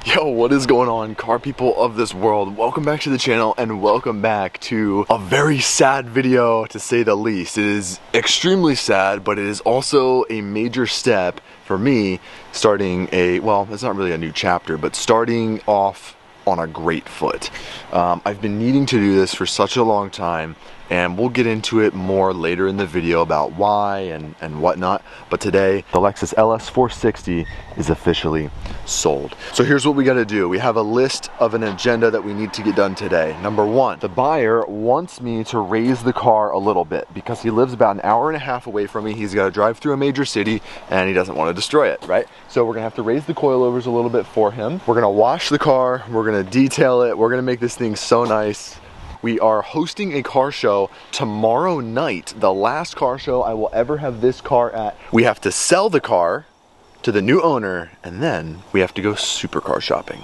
Yo, what is going on, car people of this world? Welcome back to the channel and welcome back to a very sad video, to say the least. It is extremely sad, but it is also a major step for me starting well, it's not really a new chapter, but starting off on a great foot. I've been needing to do this for such a long time, and we'll get into it more later in the video about why and whatnot. But today, the Lexus LS 460 is officially sold. So here's what we gotta do. We have a list of an agenda that we need to get done today. Number one, the buyer wants me to raise the car a little bit because he lives about an hour and a half away from me. He's gotta drive through a major city and he doesn't want to destroy it, right? So we're gonna have to raise the coilovers a little bit for him. We're gonna wash the car, we're gonna detail it, we're gonna make this thing so nice. We are hosting a car show tomorrow night, the last car show I will ever have this car at. We have to sell the car to the new owner, and then we have to go supercar shopping.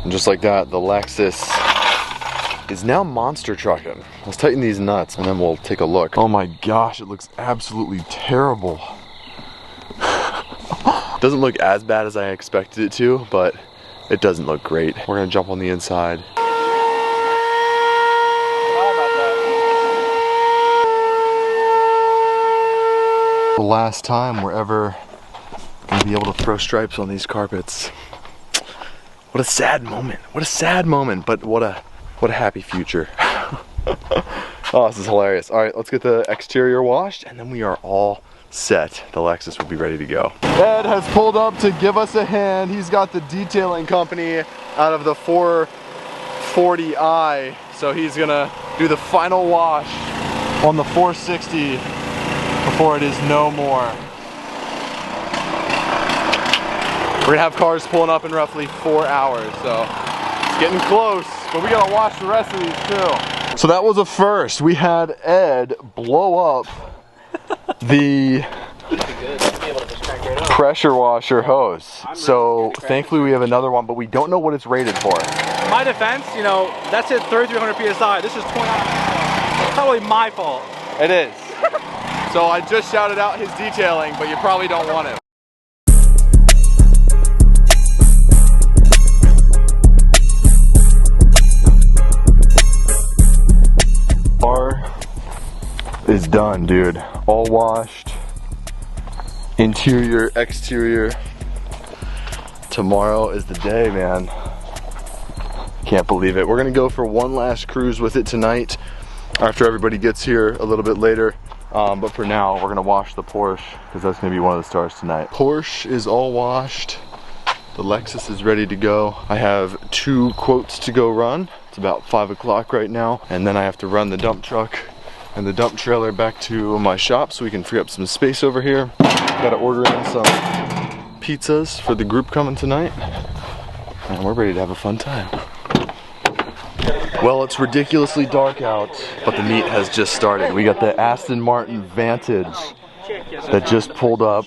And just like that, the Lexus is now monster trucking. Let's tighten these nuts and then we'll take a look. Oh my gosh, it looks absolutely terrible. Doesn't look as bad as I expected it to, but it doesn't look great. We're gonna jump on the inside. The last time we're ever gonna be able to throw stripes on these carpets. What a sad moment. What a sad moment, but what a happy future. Oh, this is hilarious. All right, let's get the exterior washed and then we are all set. The Lexus will be ready to go. Ed has pulled up to give us a hand. He's got the detailing company out of the 440i. So he's gonna do the final wash on the 460 before it is no more. We're gonna have cars pulling up in roughly 4 hours, so it's getting close, but we gotta watch the rest of these too. So that was a first. We had Ed blow up the pressure washer hose. So thankfully we have another one, but we don't know what it's rated for. In my defense, you know, that's at 3,300 PSI. This is 20. It's probably my fault. It is. So I just shouted out his detailing, but you probably don't want it. Car is done, dude. All washed. Interior, exterior. Tomorrow is the day, man. Can't believe it. We're gonna go for one last cruise with it tonight after everybody gets here a little bit later. But for now, we're gonna wash the Porsche because that's gonna be one of the stars tonight. Porsche is all washed. The Lexus is ready to go. I have 2 quotes to go run. It's about 5 o'clock right now. And then I have to run the dump truck and the dump trailer back to my shop so we can free up some space over here. Gotta order in some pizzas for the group coming tonight. And we're ready to have a fun time. Well, it's ridiculously dark out, but the meet has just started. We got the Aston Martin Vantage that just pulled up.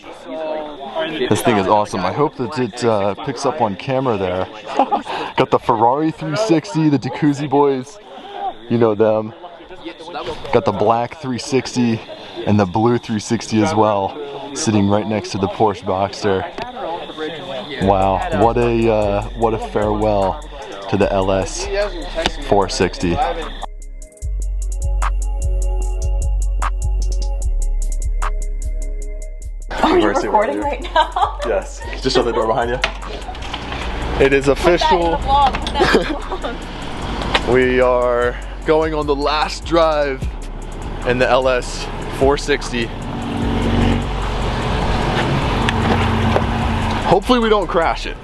This thing is awesome. I hope that it picks up on camera there. Got the Ferrari 360, the Jacuzzi boys, you know them. Got the black 360 and the blue 360 as well, sitting right next to the Porsche Boxster. Wow, what a farewell to the LS 460. Are you recording right now? Yes. Just shut the door behind you. It is official. We are going on the last drive in the LS 460. Hopefully we don't crash it.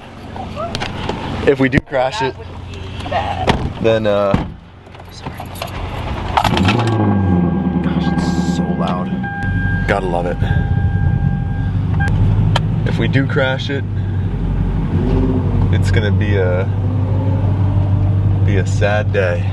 If we do crash it, then gosh, it's so loud. Gotta love it. If we do crash it, it's gonna be a sad day.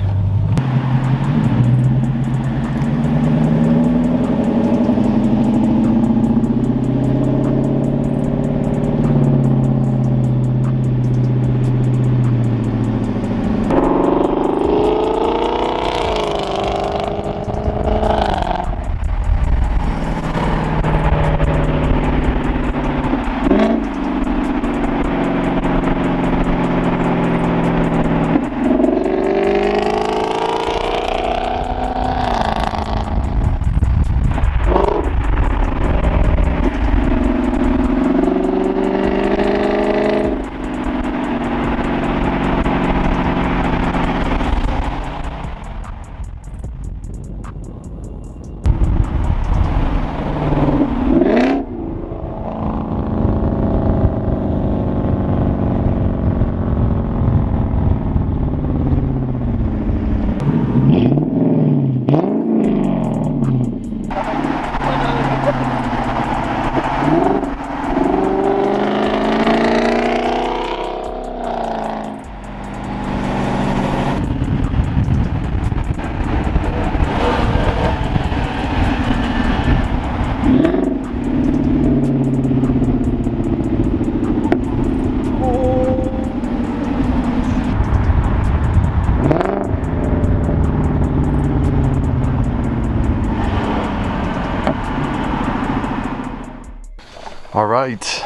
All right,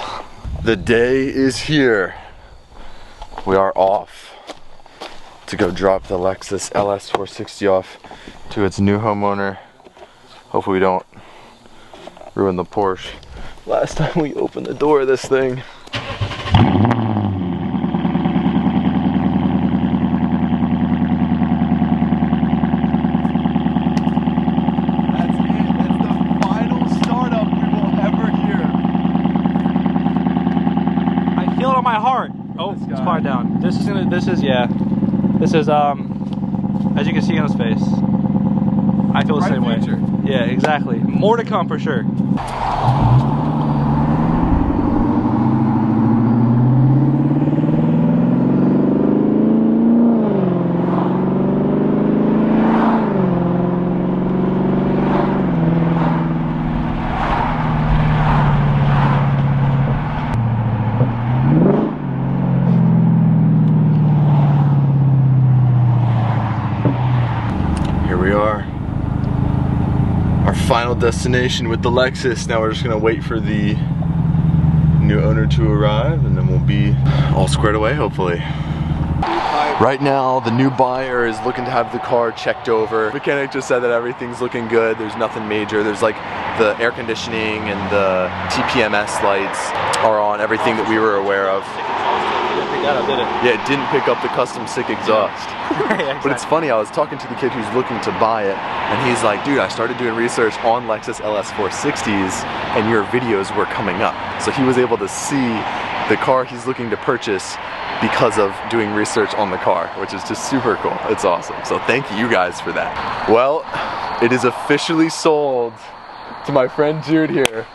the day is here. We are off to go drop the Lexus LS 460 off to its new homeowner. Hopefully we don't ruin the Porsche. Last time we opened the door of this thing. My heart. Oh, it's far down. This is, as you can see on his face, I feel the same way. Yeah, exactly. More to come for sure. Here we are, our final destination with the Lexus. Now we're just gonna wait for the new owner to arrive and then we'll be all squared away, hopefully. Right now, the new buyer is looking to have the car checked over. Mechanic just said that everything's looking good. There's nothing major. There's like the air conditioning and the TPMS lights are on, everything that we were aware of. Yeah, it didn't pick up the custom sick exhaust. Yeah, exactly. But it's funny, I was talking to the kid who's looking to buy it, and he's like, dude, I started doing research on Lexus LS 460s, and your videos were coming up. So he was able to see the car he's looking to purchase because of doing research on the car, which is just super cool. It's awesome. So thank you guys for that. Well, it is officially sold to my friend Jude here.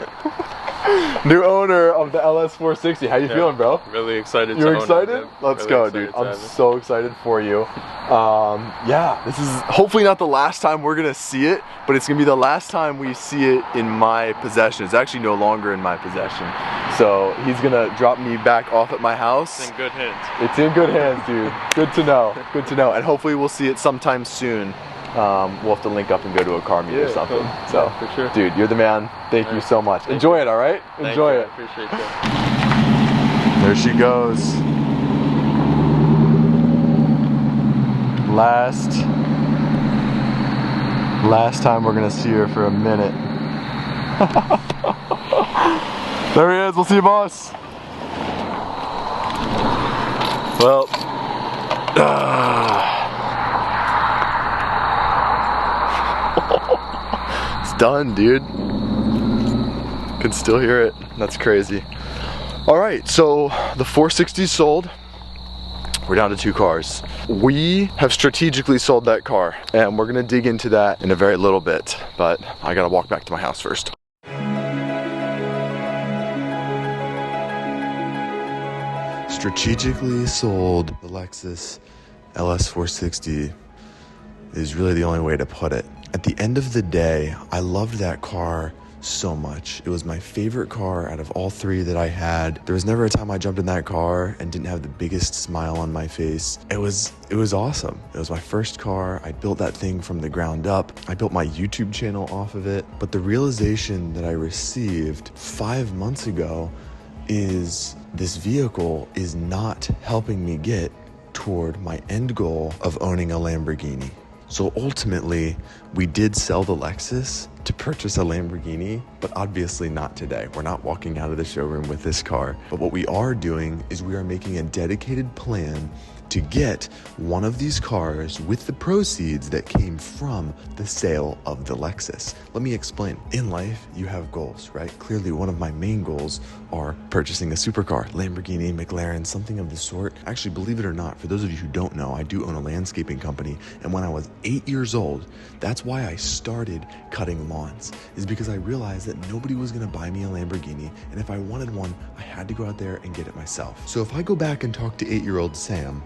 New owner of the LS 460. How you feeling, bro? Really excited. You're to excited? Own it, Let's really go, dude. I'm so excited for you. Yeah, this is hopefully not the last time we're gonna see it, but it's gonna be the last time we see it in my possession. It's actually no longer in my possession. So he's gonna drop me back off at my house. It's in good hands. It's in good hands, dude. Good to know. Good to know. And hopefully we'll see it sometime soon. We'll have to link up and go to a car meet or something. Cool. So, yeah, for sure. Dude, you're the man. Thank you so much. Enjoy it, all right? Enjoy it. I appreciate that. There she goes. Last time we're gonna see her for a minute. There he is. We'll see you, boss. Well. It's done, dude. Can still hear it. That's crazy. All right, so the 460 sold. We're down to 2 cars. We have strategically sold that car, and we're gonna dig into that in a very little bit, but I gotta walk back to my house first. Strategically sold the Lexus LS 460 is really the only way to put it. At the end of the day, I loved that car so much. It was my favorite car out of all 3 that I had. There was never a time I jumped in that car and didn't have the biggest smile on my face. It was awesome. It was my first car. I built that thing from the ground up. I built my YouTube channel off of it. But the realization that I received 5 months ago is this vehicle is not helping me get toward my end goal of owning a Lamborghini. So ultimately, we did sell the Lexus to purchase a Lamborghini, but obviously not today. We're not walking out of the showroom with this car. But what we are doing is we are making a dedicated plan to get one of these cars with the proceeds that came from the sale of the Lexus. Let me explain. In life, you have goals, right? Clearly, one of my main goals are purchasing a supercar, Lamborghini, McLaren, something of the sort. Actually, believe it or not, for those of you who don't know, I do own a landscaping company. And when I was 8 years old, that's why I started cutting lawns, is because I realized that nobody was gonna buy me a Lamborghini. And if I wanted one, I had to go out there and get it myself. So if I go back and talk to 8-year-old Sam,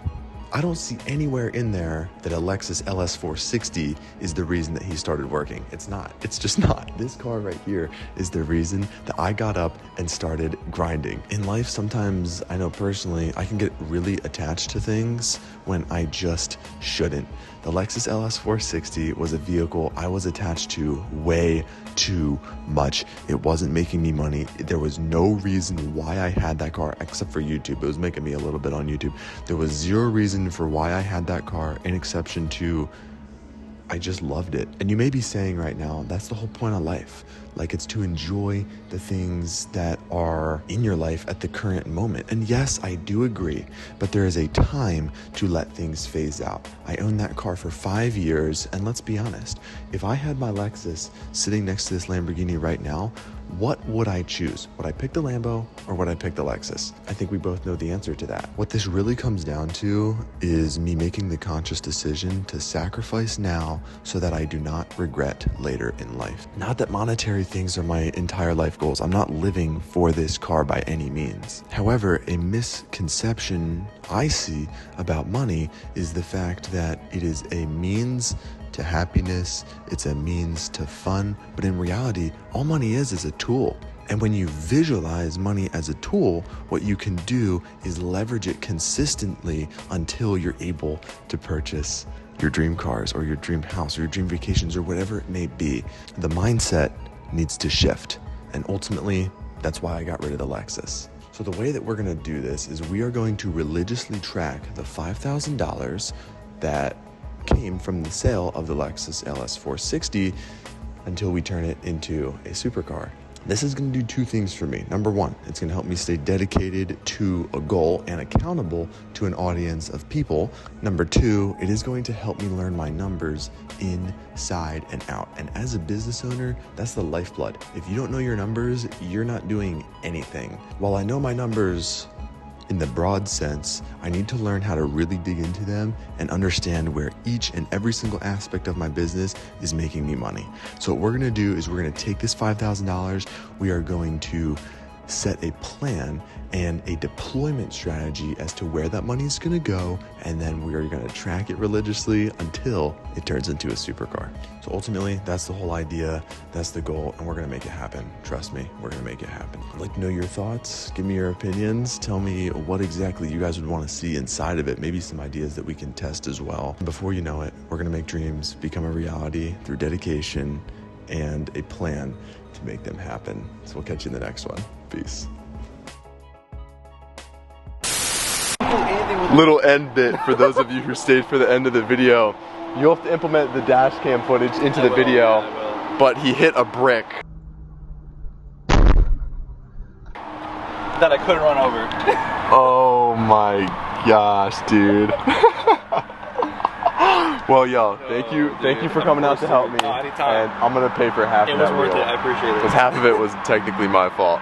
I don't see anywhere in there that a Lexus LS 460 is the reason that he started working. It's not. It's just not. This car right here is the reason that I got up and started grinding. In life, sometimes I know personally, I can get really attached to things when I just shouldn't. The Lexus LS 460 was a vehicle I was attached to way too much. It wasn't making me money. There was no reason why I had that car except for YouTube. It was making me a little bit on YouTube. There was zero reason for why I had that car, in exception to I just loved it. And you may be saying right now, that's the whole point of life. Like, it's to enjoy the things that are in your life at the current moment. And yes, I do agree, but there is a time to let things phase out. I owned that car for 5 years, and let's be honest, if I had my Lexus sitting next to this Lamborghini right now, what would I choose? Would I pick the Lambo or would I pick the Lexus? I think we both know the answer to that. What this really comes down to is me making the conscious decision to sacrifice now so that I do not regret later in life. Not that monetary things are my entire life goals. I'm not living for this car by any means. However, a misconception I see about money is the fact that it is a means to happiness, it's a means to fun, but in reality, all money is a tool. And when you visualize money as a tool, what you can do is leverage it consistently until you're able to purchase your dream cars or your dream house or your dream vacations or whatever it may be. The mindset needs to shift. And ultimately, that's why I got rid of the Lexus. So the way that we're gonna do this is we are going to religiously track the $5,000 that came from the sale of the Lexus LS 460 until we turn it into a supercar. This is going to do two things for me. Number one, it's going to help me stay dedicated to a goal and accountable to an audience of people. Number two, it is going to help me learn my numbers inside and out. And as a business owner, that's the lifeblood. If you don't know your numbers, you're not doing anything. While I know my numbers in the broad sense, I need to learn how to really dig into them and understand where each and every single aspect of my business is making me money. So what we're gonna do is we're gonna take this $5,000, we are going to set a plan and a deployment strategy as to where that money is going to go, and then we are going to track it religiously until it turns into a supercar. So ultimately, that's the whole idea, that's the goal, and we're going to make it happen. Trust me, we're going to make it happen. I'd like to know your thoughts, give me your opinions, tell me what exactly you guys would want to see inside of it, maybe some ideas that we can test as well. And before you know it, we're going to make dreams become a reality through dedication and a plan to make them happen. So we'll catch you in the next one. Peace. Little end bit for those of you who stayed for the end of the video. You'll have to implement the dash cam footage into the video, but he hit a brick that I couldn't run over. Oh my gosh, dude. Well, yo, thank you for coming out to help me. Anytime. And I'm gonna pay for half of that. It was worth it. I appreciate it. Because half of it was technically my fault.